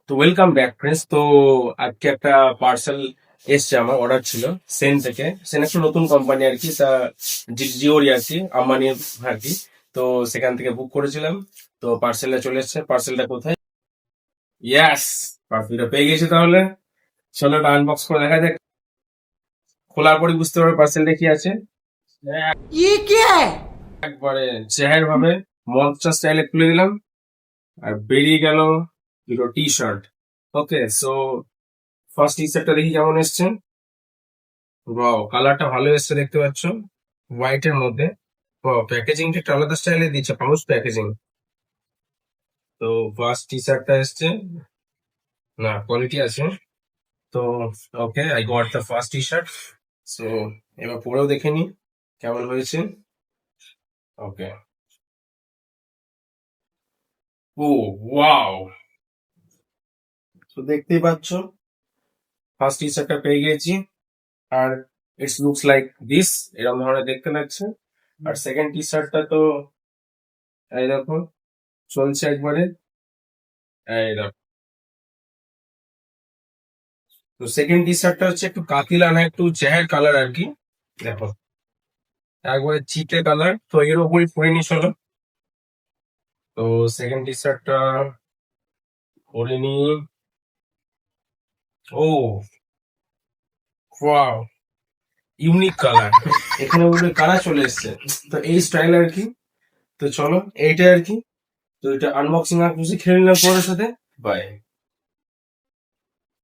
তো welcome back friends. তো আজকে একটা পার্সেল এসছে, আমার অর্ডার ছিল সেন থেকে। সেন একটা নতুন কোম্পানি আর কি, তা জিওরই আর কি, আম্বানির আর কি। তো সেখান থেকে বুক করেছিলাম। তো পার্সেলটা চলে এসছে। পার্সেলটা কোথায়? ইয়াস, পার্সেলটা পেয়ে গেছি। তাহলে চলো এটা আনবক্স করে দেখা যাক। খোলার পরে বুঝতে পারবে পার্সেলটা কি আছে। ये क्या है? একবারে চেহার ভাবে মনস্টার স্টাইলে খুলে দিলাম, আর বেরিয়ে গেল দুটো টি শার্ট। ওকে, সো ফার্স্ট টি শার্টটা দেখি কেমন এসছে। ওয়াও, কালারটা ভালো এসছে দেখতে পাচ্ছ, হোয়াইট এর মধ্যে। ওয়াও, প্যাকেজিংটা একটা আলাদা স্টাইলে দিচ্ছে, পাউচ প্যাকেজিং। তো ফার্স্ট টি শার্টটা এসছে, না কোয়ালিটি আছে। তো okay, I got the first T-shirt. So এবার পরেও দেখে নি কেমন হয়েছে। ওকে, ও ওয়াও, তো দেখতেই পাচ্ছ ফার্স্ট টি শার্টটা পেয়ে গেছি। আর ইটস লুকস লাইক দিস, এরকম ধরনের দেখতে লাগছে। আর সেকেন্ড টি শার্টটা তো এই দেখো, চলছে একবারে। এই দেখো, তো সেকেন্ড টি শার্টটা হচ্ছে একটু কাকিলা, না একটু চেহার কালার আর কি। দেখো, একবারে চিটে কালার, তো এর উপরই পরে নি চলো। তো সেকেন্ড টি শার্টটা পরে নি। ও ওয়াও, ইউনিক কালার, এখানে উপরে কালার চলে এসছে। তো এই স্টাইল আর কি। তো চলো এইটা আর কি। তো এটা আনবক্সিং আর কিছু খেলে নিলাম তোমাদের সাথে। বাই।